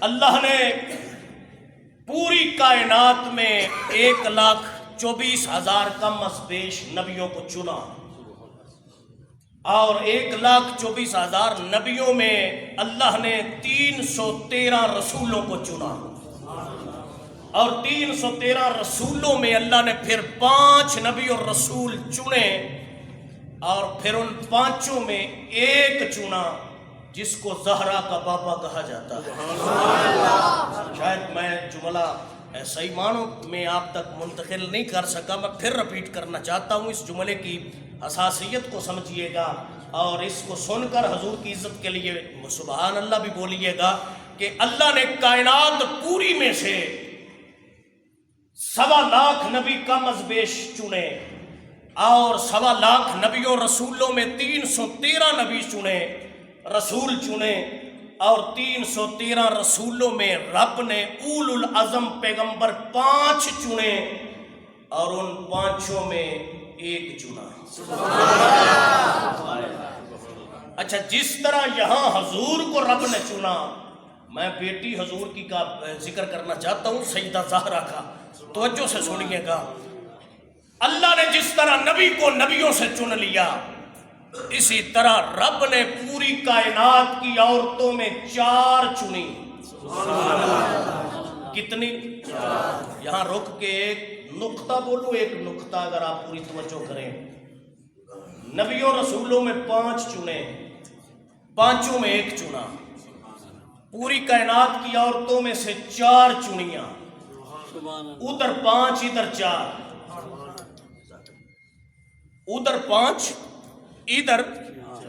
اللہ نے پوری کائنات میں 1,24,000 کم از بیش نبیوں کو چنا، اور 1,24,000 نبیوں میں اللہ نے 313 رسولوں کو چنا، اور 313 رسولوں میں اللہ نے پھر 5 نبی اور رسول چنے، اور پھر ان 5 میں ایک چنا جس کو زہرا کا بابا کہا جاتا ہے۔ شاید میں جملہ صحیح معنوں میں آپ تک منتقل نہیں کر سکا، میں پھر رپیٹ کرنا چاہتا ہوں۔ اس جملے کی حساسیت کو سمجھیے گا اور اس کو سن کر حضور کی عزت کے لیے سبحان اللہ بھی بولیے گا کہ اللہ نے کائنات پوری میں سے 1.25 لاکھ نبی کم از بیش چنے، اور 1.25 لاکھ نبیوں رسولوں میں 313 نبی چنے، رسول چنے، اور 313 رسولوں میں رب نے اول العزم پیغمبر 5 چنے، اور ان 5 میں ایک چنا۔ اچھا، جس طرح یہاں حضور کو رب نے چنا، میں بیٹی حضور کی کا ذکر کرنا چاہتا ہوں، سیدہ زہرا کا، توجہ سے سنیے گا۔ اللہ نے جس طرح نبی کو نبیوں سے چن لیا، اسی طرح رب نے پوری کائنات کی عورتوں میں 4 چنی۔ کتنی؟ یہاں رک کے ایک نقطہ بولو، ایک نقطہ اگر آپ پوری توجہ کریں۔ نبیوں رسولوں میں 5 چنے، 5 میں ایک چنا، پوری کائنات کی عورتوں میں سے 4 چنیاں، ادھر 5 ادھر 4، ادھر 5 ادھر،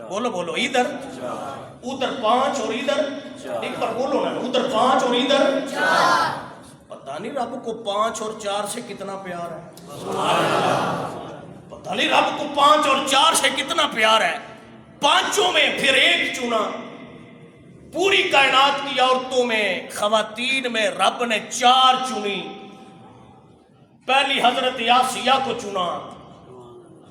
بولو بولو، ادھر 5 اور ادھر، ایک بار بولو نا، ادھر 5 اور ادھر 4۔ پتہ نہیں رب کو 5 اور 4 سے کتنا پیار ہے، پتہ نہیں رب کو 5 اور 4 سے کتنا پیار ہے۔ 5 میں پھر ایک چنا، پوری کائنات کی عورتوں میں، خواتین میں رب نے 4 چنی۔ پہلی حضرت آسیہ کو چنا،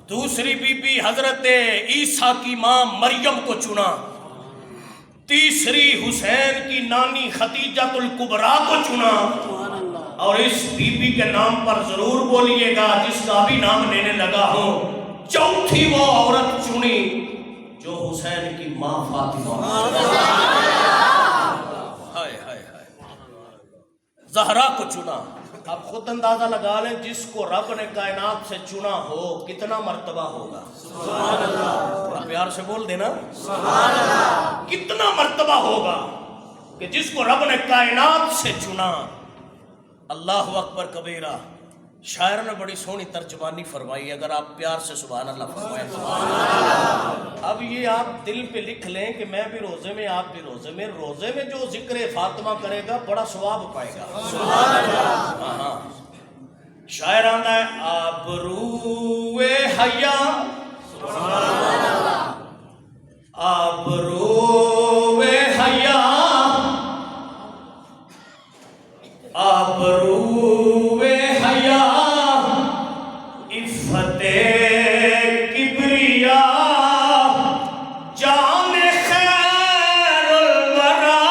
دوسری بی بی حضرت عیسیٰ کی ماں مریم کو چنا، تیسری حسین کی نانی خدیجۃ الکبریٰ کو چنا، اور اس بی بی کے نام پر ضرور بولیے گا جس کا بھی نام لینے لگا ہوں، چوتھی وہ عورت چنی جو حسین کی ماں فاطمہ، زہرا کو چنا۔ اب خود اندازہ لگا لیں، جس کو رب نے کائنات سے چنا ہو کتنا مرتبہ ہوگا؟ سبحان اللہ، پیار سے بول دینا، سبحان اللہ، کتنا مرتبہ ہوگا کہ جس کو رب نے کائنات سے چنا۔ اللہ اکبر کبیرہ۔ شاعر نے بڑی سونی ترجمانی فرمائی، اگر آپ پیار سے سبحان اللہ فرمائیں۔ اب یہ آپ دل پہ لکھ لیں کہ میں بھی روزے میں، آپ بھی روزے میں، روزے میں جو ذکر فاطمہ کرے گا بڑا ثواب پائے گا۔ سبحان اللہ۔ ہاں، شاعر آتا ہے، آبروئے حیا، آبروئے حیا، آبروئے حیا، عفت کبریا، جان خیر الورا،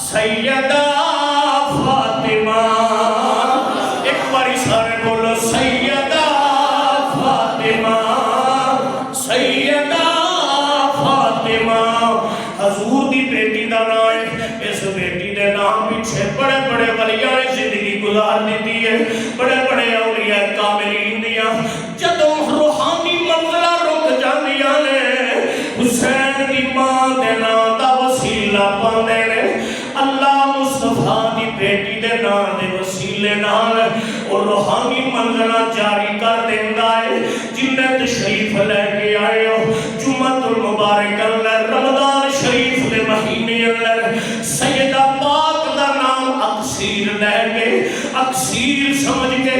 سیدہ فاطمہ۔ ایک باری سارے بولو، سیدہ فاطمہ، سیدہ فاطمہ۔ حضور دی بیٹی دا نام ہے، اس بیٹی دے نام پیچھے بڑے بڑے ولیاں نے زندگی گزار دیتی ہے، بڑے بڑے اولیاء کاملین دیا۔ جدوں روحانی منزلہ رک جاندیاں نے، حسین دی ماں دے نام دا وسیلہ پاندے نے، اللہ مصطفیٰ دی بیٹی دے نام دے وسیلے نال اور روحانی منزلہ جاری کر دیندا ہے۔ جنت شریف لے کے آئے ہو، جمعۃ المبارک اللہ، رمضان شریف دے مہینے اللہ، سیدہ پاک دا نام اکسیر لے کے، اکسیر سمجھ کے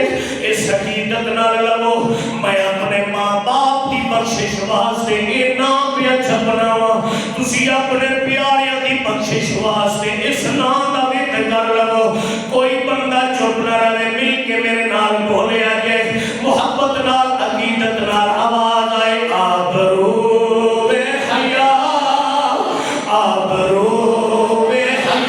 اس حقیقت نال لو، میں اپنے ماں باپ دی بخشش واسطے یہ نام پہ چھپنا وا، تسی اپنے پیاریاں دی بخشش واسطے اس نام دا بھی کر لو۔ کوئی بندہ چپ نہ رہے، مل کے میرے نال بولے آجے، محبت نال، عقیدت نال آواز آئے، آبروئے حیا، آبروئے حیا۔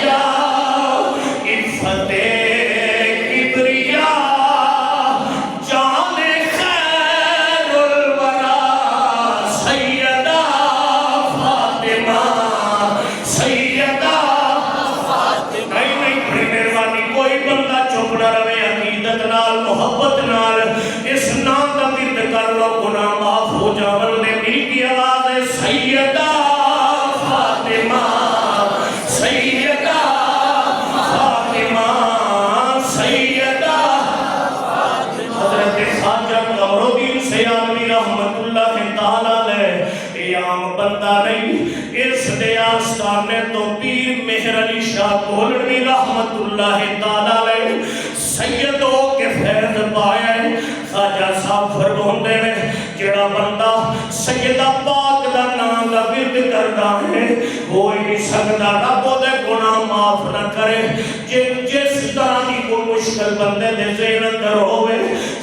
تو پیر مہر علی شاہ کولڑوی رحمت اللہ تعالیٰ علیہ سیدوں کے فیض پایا ہے. خواجہ صاحب فرماندے نے جڑا بندہ سیدہ پاک دا نام دا ورد کردا ہے وہ ہی نہیں سکدا رب دے گناہ معاف نہ کرے. جس طرح کی کوئی مشکل بندے دے ذہن اندر ہوئے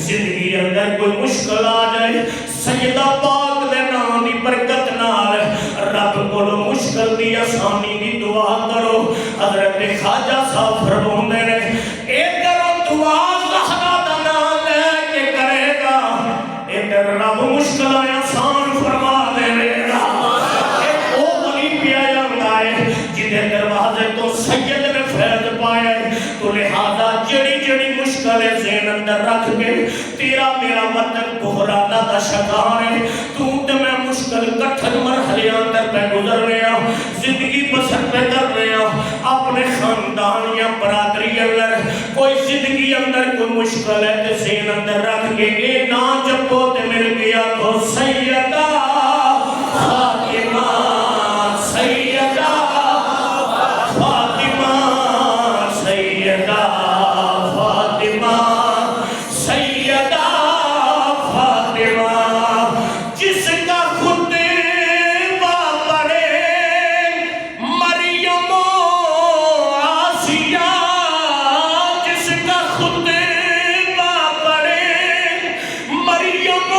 زندگی اندر کوئی مشکل آ جائے سیدہ پاک دے نام دی برکت نال رب کو مشکل دی آسانی دی دعا کرو. حضرت خواجہ صاحب فرماندے نے ادھر دعا زہرا دا نام لے کے کرے گا ادھر رب مشکل آسان فرما دے گا. ایک وہ ولی پیا جاندا ہے جدے دروازے تو سید نے فیض پایا ہے تو لہذا جڑی جڑی مشکل ذہن اندر رکھ کے تیرا میرا وطن بحرانہ دا شکار ہے تو میں مشکل کٹھن مرحلے اندر پہ گزر رہا ہوں زندگی بسر پہ کر رہا ہوں اپنے خاندان یا برادری اندر کوئی زندگی اندر کوئی مشکل ہے تو ذہن اندر رکھ کے اے نا جپو تے مل گیا تو سیدہ فاطمہ سیدہ فاطمہ سیدہ فاطمہ سیدہ فاطمہ جس کا خطبہ پڑھے مریم و آسیہ جس کا خطبہ پڑھے مریم و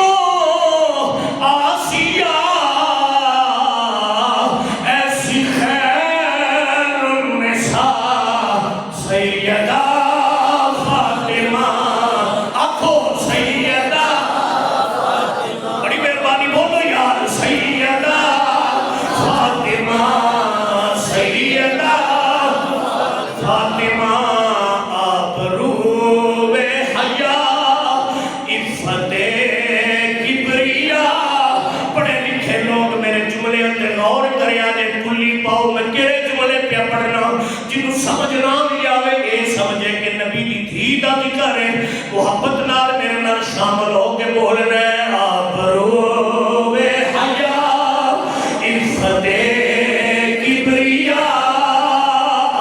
آسیہ ایسی خیر النساء سیدہ فاطمہ آنکھو سیدہ بڑی مہربانی بولو یار سیدہ فاطمہ سیدہ فاطمہ آپ روح حیا عفت کبریا. پڑھے لکھے لوگ میرے جملے اندر غور کریا دے کلی پاؤ میں کہے جملے پہ پڑھنا جنہوں سمجھنا بھی آوے اے سمجھے کہ نبی دی دھی دا ذکر ہے محبت نال میرے نال شامل ہو کے بولنا ہے آپ روح حیا عفت کبریا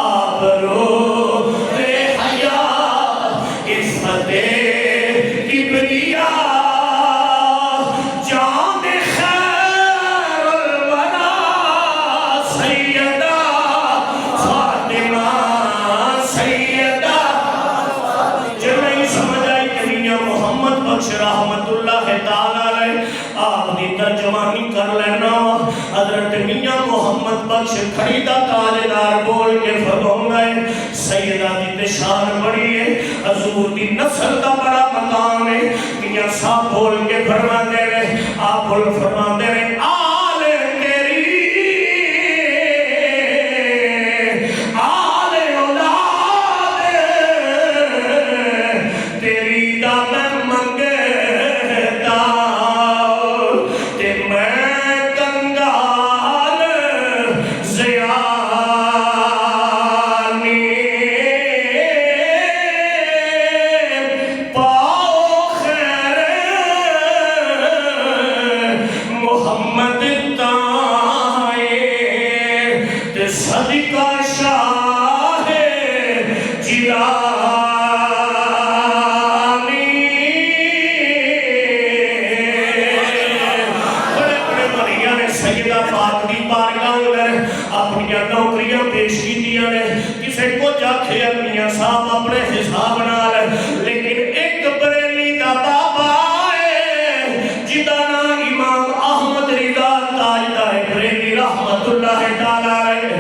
آپ روح حیا عفت کبریا جان خیر الورا سیدہ فاطمہ سیدہ. جو نہیں سمجھ آئی کہ میاں محمد بخش رحمت اللہ تعالیٰ علیہ آپ دی ترجمانی کر لینا. حضرت میاں محمد بخش کھڑیدہ تاجدار بول کے فرماؤں گئے سیدہ دی تشان بڑی ہے حضور دی نسل کا بڑا مقام ہے. میاں صاحب بول کے فرما دے رہے آپ بول فرما دے رہے آل تیری آل اولاد تیری دا میں منگتا تے میں کنگال زیانی پاؤ خیر محمد تائے تے صدقہ شاہ جیلانی. بڑے بڑے ولیاں نے سیدہ پاک دی بارگاہ اندر اپنی نوکریاں پیش کیتیاں نے کسے کو جاکھے میاں صاحب اپنے حساب نال لیکن ایک بریلی دا بابا ہے جدا نام امام احمد رضا تاجدار بریلی رحمت اللہ تعالیٰ علیہ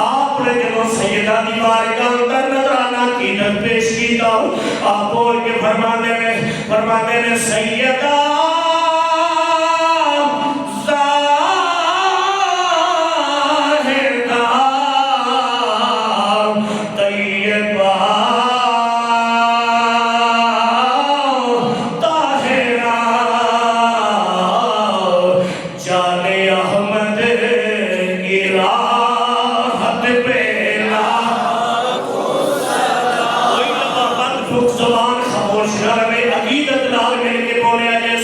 آپ نے جب سیدہ دی بارگاہ اندر نظرانہ قیدت پیش کیتا آپ بول کے فرمانے میں سیدہ زبان خاموش کر میں عقیدت نال مل کے بولے آجے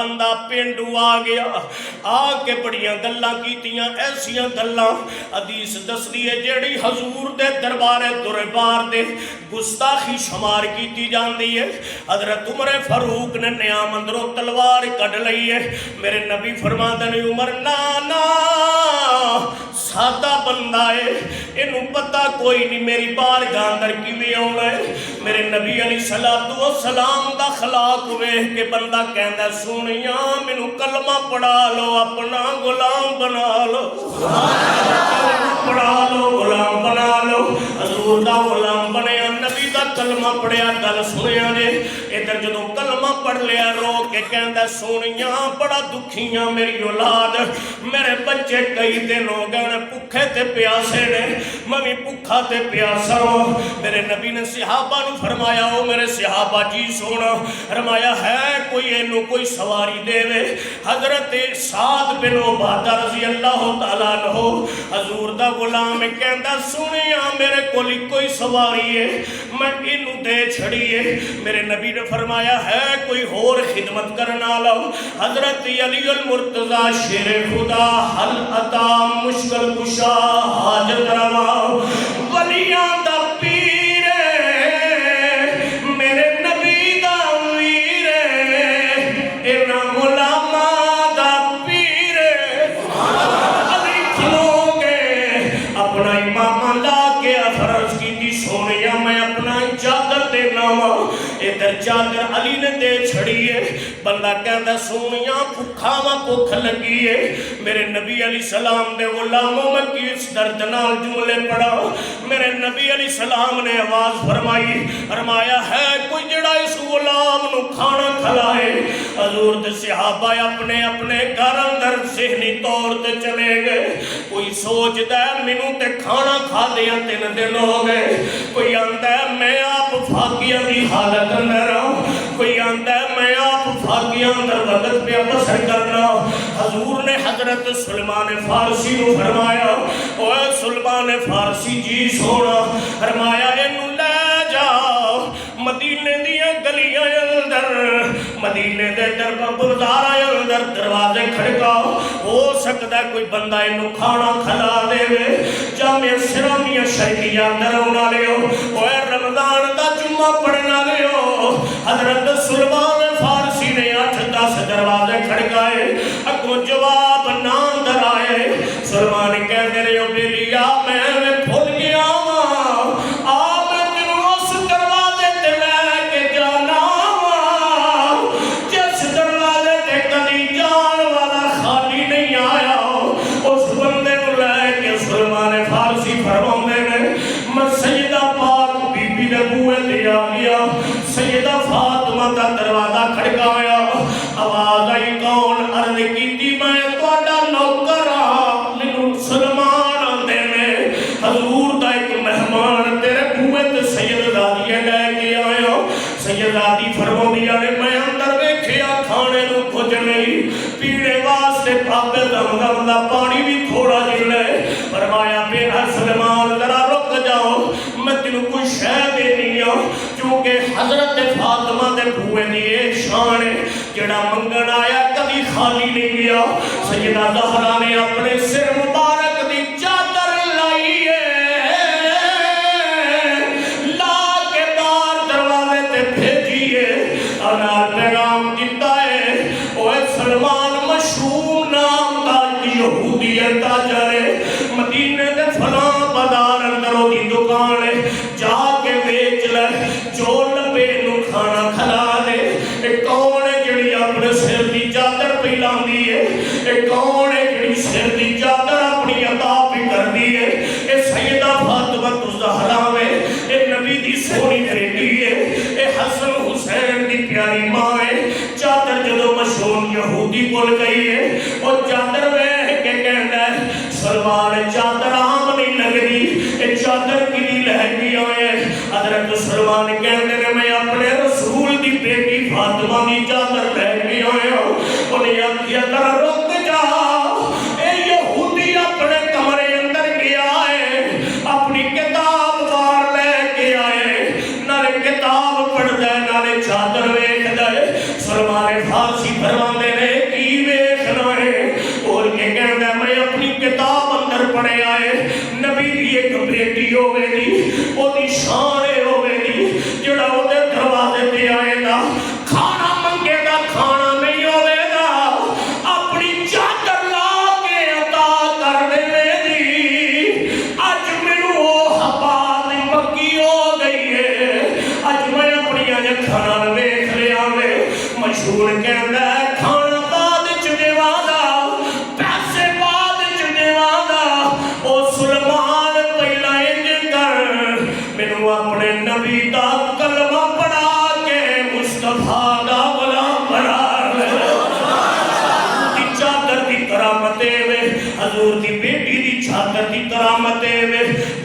بندہ پینڈو آ گیا آ کے بڑیاں گلاں کیتیاں ایسیاں گلاں حدیث دسدی ہے جیڑی حضور دے دربارے دربار دے گستاخی شمار کیتی جاندی ہے حضرت عمر فاروق نے نیام اندروں تلوار کڈ لئی ہے میرے نبی فرماندے نے عمر نا سادہ بندہ ہے اینوں پتہ کوئی نہیں میری بارگاہ اندر کیویں آونا ہے میرے نبی علیہ الصلوۃ والسلام دا اخلاق ویکھ کے بندہ کہندا سونیا مینوں کلمہ پڑھا لو اپنا غلام بنا لو پڑھا لو غلام بنا لو حضور دا غلام بنیا نبی دا کلمہ پڑھیا گل سنیا نے ادھر جدوں کلمہ پڑھ لیا رو کے کہندا سونیا بڑا دکھیاں میری اولاد میرے بچے کئی دن ہو گئے بھوکے تے پیاسے نے میں بھی بھوکا تے پیاسا ہوں میرے نبی نے صحابہ نو فرمایا او میرے صحابہ جی سونا فرمایا ہے کوئی اینو کوئی سواری دے وے حضرت سعد بن عبادہ رضی اللہ تعالیٰ عنہ حضور دا غلام کہندا سنیا میرے کولی کوئی سواری ہے میں اینو دے چھڑی ہے میرے نبی نے فرمایا ہے کوئی اور خدمت کرنا لو حضرت علی المرتضی شیر خدا حل عطا مشکل کشا حاجت روا ولیاں دا پیر میرے نبی دا ویر اینا غلاماں دا پیر علی کھلو گے اپنا امام لا کے فرض کی تھی سونیا میں اپنا چادر دینا وا ادھر چادر علی نے دے چھڑی ہے بندہ کہندا سونیا بھوکا وا بھوک لگی ہے میرے نبی علیہ السلام دے غلاموں میں کس درد نال جملے پڑھا میرے نبی علیہ السلام نے آواز فرمایا ہے کوئی جڑا اس غلام نو کھانا کھلائے حضور دے صحابہ اپنے اپنے گھر اندر ذہنی طور تے چلے گئے کوئی سوچدا ہے مینوں تے کھانا کھا دیاں 3 دن ہو گئے کوئی آندا ہے میں آپ فاقیہ دی حالت اندر ہوں کوئی آندا ہے میں آپ فاقیہ اندر وقت پہ بسر کرنا حضور نے حضرت سلمان فارسی نو فرمایا اوے سلمان فارسی جی سونا فرمایا اینو لے جاؤ مدینے دیا گلیاں اندر مدینے دے بازاراں اندر دروازے کھڑکاؤ ہو سکتا ہے کوئی بندہ اینو کھانا کھلا دے جامعہ اسلامیہ شریعہ اندر ہونا لیو اوے رمضان دا جمعہ پڑھنا لیو حضرت سلمان فارسی نے 8-10 دروازے کھڑکائے اگوں جواب نہ اندر آئے سلمان کہتے رہے ہو بیلیا میں بھول گیا میں تینوں اس دروازے تے لے کے جانا جس دروازے تے کدی جان والا خالی نہیں آیا اس بندے کو لے کے سلمان فارسی فرماندے نے میں سیدہ پاک بی بی دے بوئے تے آ گیا سیدہ فاطمہ دا دروازہ کھڑکایا آواز آئی کون عرض کیتی میں تہاڈا نوکر سلمان آندے نے حضور دا ایک مہمان تیرے بوئے تے سیدزادی لے کے آیا سیدزادی فرماندیاں نے میں اندر ویکھیا کھانے نو کچھ نہیں پینے واسطے پاپے زمزم دا پانی بھی تھوڑا جل ہے فرمایا میرا سلمان ذرا رک جاؤ میں تینوں کوئی شے دینی ہوں کیونکہ حضرت فاطمہ دے بوئے دی شان ہے جڑا منگن آیا کبھی خالی نہیں گیا سیدہ زہرا نے اپنے سر مبارک دی چادر لائی ہے لا کے بار دروازے تے بھیجی ہے انار پیغام دیتا ہے اوے سلمان مشہور نام دا یہودی تاجر ہے مدینے دے فلاں بازار اندر دی دکان ہے جا کے بیچ لے جو لبے نو کھانا کھلا دے کون ہے جڑی اپنے سر دی چادر پہ لاندی ہے کون ہے جڑی سر دی چادر اپنی عطا پہ کر دی ہے اے سیدہ فاطمہ الزہرا ہے اے نبی دی سونی بیٹی ہے اے حسن حسین دی پیاری ماں ہے چادر جدو مشہور یہودی بول گئی ہے اور چادر میں کہ کہنا ہے سلمان چادر عام نہیں لگ رہی اے چادر کی دی لہنگی آئے حضرت سلمان کہنے نے میں اپنے رسول دی بیٹی فاطمہ دی چادر لہنگی آئے انہیں آکھیا ذرا رک جا اے یہودی اپنے کمرے اندر گیا ہے اپنی کتاب بار لے کے آئے نالے کتاب پڑھ دے نالے چادر ویکھ دے سلمان فارسی فرماندے نے ہوے گی وہی شان ہوے گی جڑا وہ دروازے پہ آئے گا کھانا منگے گا کھانا نہیں ہوے گا اپنی چادر لا کے عطا کر دے گی اج مینوں وہ حباب پکی ہو گئی ہے اج میں اپنی اکھاں ویکھ لیا وے مشہور کہندا ہے کھانا بعد چ دیواں پیسے بعد چ دیواں او سلمان پہلا انج کر مینوں اپنے نبی دا کلمہ پڑھا کے مصطفیٰ دا غلام بنا لے دی چادر دی کرامت وے حضور دی بیٹی دی چادر دی کرامت وے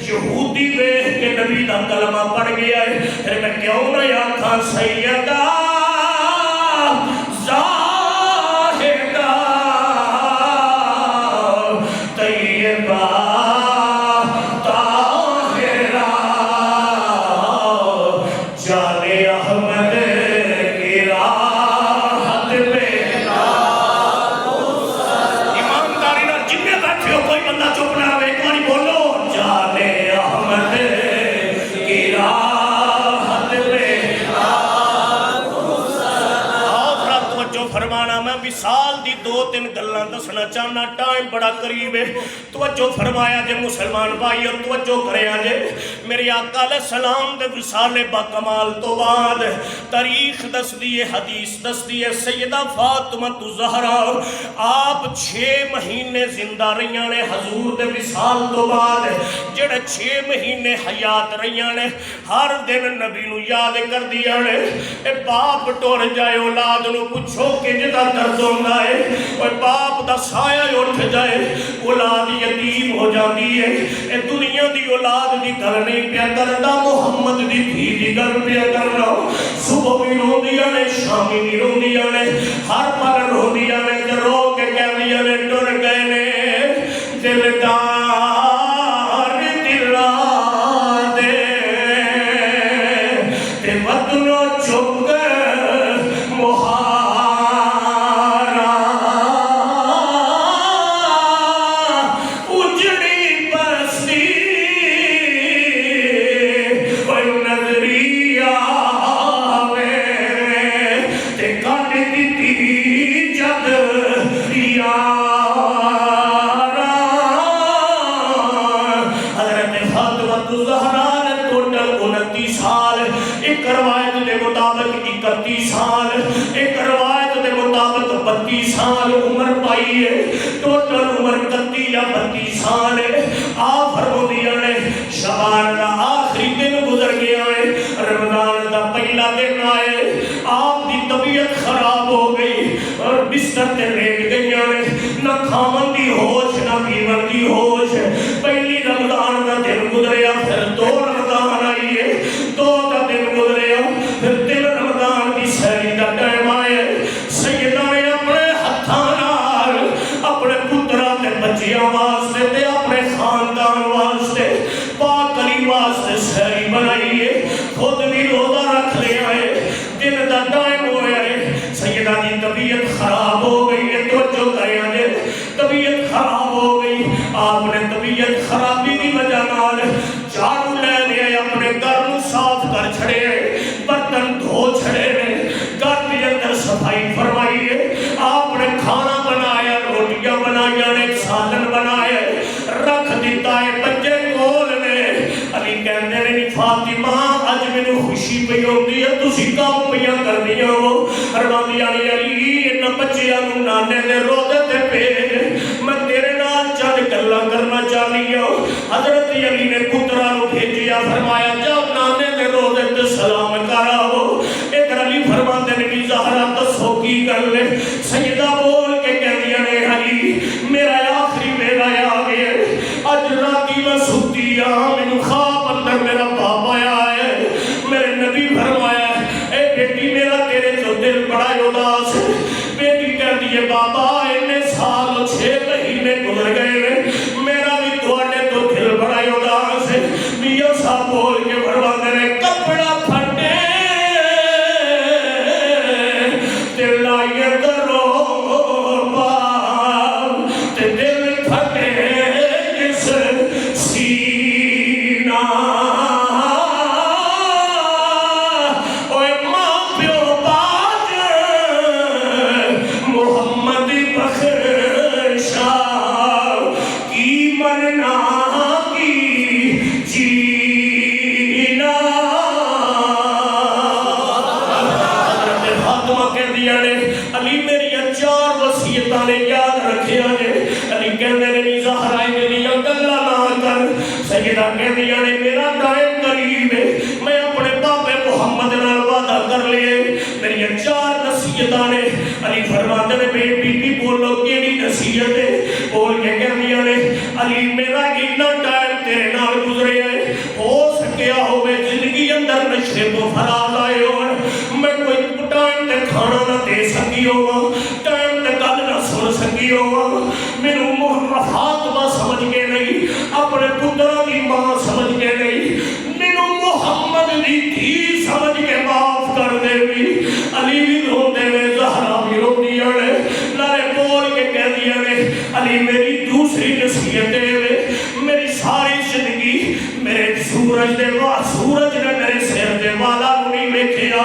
یہودی ویکھ کے نبی دا کلمہ پڑھ گیا ہے پھر میں کیوں نہ آکھاں سیدہ زاہدہ طیبہ طاہرہ جانے احمد کی راحت پہ ایمانداری نہ جننے بیٹھے ہو کوئی بندہ چپ نہ رہے ایک باری بولو جانے احمد کی راحت پہ فرمانا میں مثال دی دو تین گلاں دسنا چاہنا ٹائم بڑا قریب ہے توجہ فرمایا جے مسلمان بھائی اور توجہ کریا جے میرے آقا علیہ السلام دے وصال با کمال تو بعد تاریخ دس دیئے حدیث دس دیئے سیدہ فاطمہ زہرا آپ 6 مہینے زندہ رہیاں نے حضور دے وصال تو بعد جڑے 6 مہینے حیات رہیاں نے ہر دن نبی نو یاد کر دیا نے اے باپ ٹور جائے اولاد نو پوچھو کہ جدا درد ہونا ہے اور باپ دا سایہ اٹھ جائے اولاد یتیم ہو جاتی ہے اے دنیا دی اولاد دی گل نہیں پیا کردا محمد دی دھی دی گل پیا کردا صبح بھی روندیاں نے شامی بھی روندیاں نے ہر پل روندیاں نے تے رو کے کہندیاں نے ٹر گئے نے دلدار دلا دے تے وطنوں چپ سال عمر پائی ہے ٹوٹل عمر 31 یا 32 سال ہے آپ فرمودیاں نے شعبان دا آخری دن گزر گیا ہے رمضان دا پہلا دن آئے آپ دی طبیعت خراب ہو گئی اور بستر تے لیٹ گئیاں نے نہ کھاون دی ہوش نہ پیون دی ہوش پہلی رمضان دا دن گزریا پھر 2 رمضان آئی ہے 2 دا دن گزریا پھر 3 رمضان دی سہری دا ٹائم آئے سیدہ نے اپنے پترہ تے بچیاں واسطے تے اپنے خاندان واسطے پاک علی واسطے سہری بنائیے خود بھی روزہ رکھ لے آئے دن دا ٹائم ہوئے آئے سیدہ دی طبیعت خراب ہو گئی ہے توجہ کریں آجے طبیعت خراب ہو گئی آپ نے طبیعت خرابی کی وجہ نال جھاڑو لے لیا اپنے گھر نو صاف کر چھڑے برتن دھو چھڑے گھر کے اندر صفائی فرمائیے آپ نے کھانا بنایا روٹیاں بنایا نے سالن بنایا رکھ دیتا ہے بچے کول نے علی کہنے نے فاطمہ اج میں خوشی پہ ہوتی ہے تسی کام پہ کر دیا ہو فرمایا علی ان بچیاں نو نانے دے روزے تے بھیج میں تیرے نال چند گلاں کرنا چاہنی ہوں حضرت علی نے پترا نو بھیجیا فرمایا جب نانے دے روزے تے سلام کراو ادھر علی فرماتے نے زہرا دسو کی گل ہے سیدہ بول کے کہہ دیا نے علی میرا آخری ویلا آ گیا اج راتی میں ستی میں خواب اندر میرا باپ آیا ہے میرے نبی فرمایا اے بیٹی میرا تیرے تو دل بڑا اداس بیٹی کہہ دیے بابا اتنے سال 6 مہینے گزر گئے میرا بھی تھوڑے تو دل بڑا اداس ہے میاں صاحب بول کے فرماتے نے کپڑا پھٹے دل آئیے کرو باپ تے دل پھٹے جس سینہ نصیحتاں نے یاد رکھیا جے علی کہندے نے نہیں زہرا میریاں گلاں نہ کر سیدہ کہندیاں نے میرا ٹائم قریب ہے میں اپنے پاپے محمد نال وعدہ کر لیے میری 4 نصیحتاں نے علی فرماتے نے بی بی بولو کیڑی نصیحت ہے بول کے کہندیاں نے علی میرا اتنا ٹائم تیرے نال گزریا ہے ہو سکیا ہوے زندگی اندر نشے تو فراز آئے ہون میں کوئی ٹائم تے کھانا نہ دے سکی ہوا ٹائم تے گل نہ سن سکی ہوا مینوں فاطمہ سمجھ کے نہیں اپنے پتراں دی ماں سمجھ کے نہیں مینوں محمد دی دھی سمجھ کے معاف کر دے وی علی بھی روندے نے زہرا بھی روندیاں نے نارے بول کے کہندیاں نے علی میری دوسری نصیحت ہے میری ساری زندگی میرے سورج نے میرے سر دے والا نہیں ویکھیا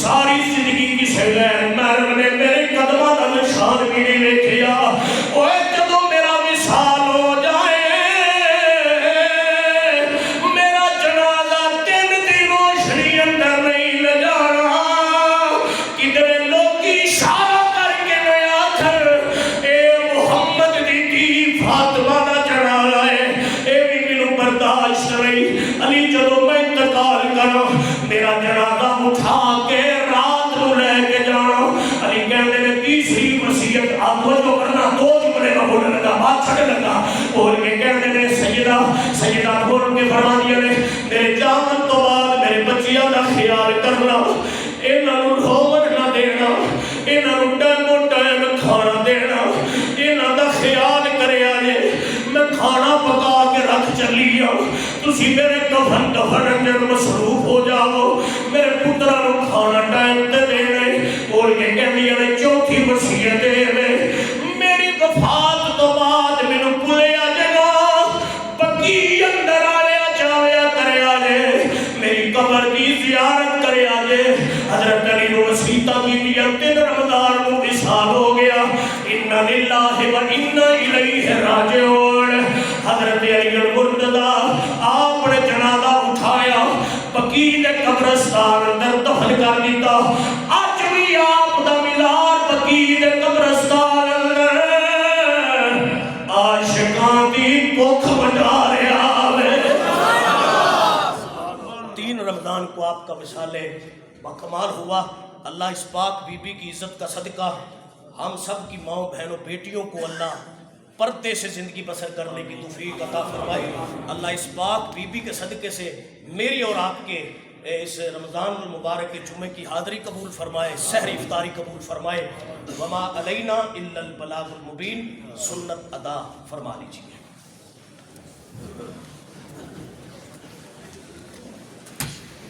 ساری زندگی کسے غیر محرم نے میرے قدماں دا نشان بھی نہیں ویکھیا اوے جدوں میرا وصال ہو جائے میرا جنازہ 3 دی روشنی اندر نہیں لے جانا کدھر لوکی اشارہ کر کے میں آخر اے محمد دی دھی فاطمہ دا جنازہ ہے اے بھی مینوں برداشت نہیں علی جدوں میں انتقال کرا میرا جنازہ اٹھا کے رات نو لے کے جانا علی کہندے نے تیسری وصیت آپ جو کرنا 2 جملے میں بولنے لگا بات چھڑ لگا بول کے کہندے نے سیدہ بول کے فرما دیا نے میرے جان تو بعد میرے بچیاں دا خیال کرنا انہاں نوں رومٹ نہ دینا انہاں نوں ٹائم کھانا دینا انہاں دا خیال کریا جے میں کھانا پکا کے رکھ چلی ہوں تسی میرے کفن اندر مصروف ہو جاؤ میرے پتراں نوں کھانا ٹائم تے دینا بول کے کہندیاں نے چوتھی وصیت ہے میری وفات تو بعد مینوں بھولیا جگہ بقی اندر آیا جاویا کریا جے میری قبر دی زیارت کریا جے حضرت علی نو وصیتاں کیتیاں 3 رمضان نو وصال ہو گیا انا للہ و انا الیہ راجعون حضرت علی المرتضی آپ نے جنازہ اٹھایا بقی دے قبرستان اندر دفن کر دیتا اج بھی آپ دا ملاد بقی دے قبرستان اندر عاشقاں دی بھوک مٹا رہا ہے 3 رمضان کو آپ کا وصال باکمال ہوا اللہ اس پاک بی بی کی عزت کا صدقہ ہم سب کی ماؤں بہنوں بیٹیوں کو اللہ پردے سے زندگی بسر کرنے کی توفیق عطا فرمائے اللہ اس پاک بی بی کے صدقے سے میری اور آپ کے اس رمضان المبارک کے جمعے کی حاضری قبول فرمائے سحری افطاری قبول فرمائے وما علینا الا البلاغ المبین سنت ادا فرما لیجیے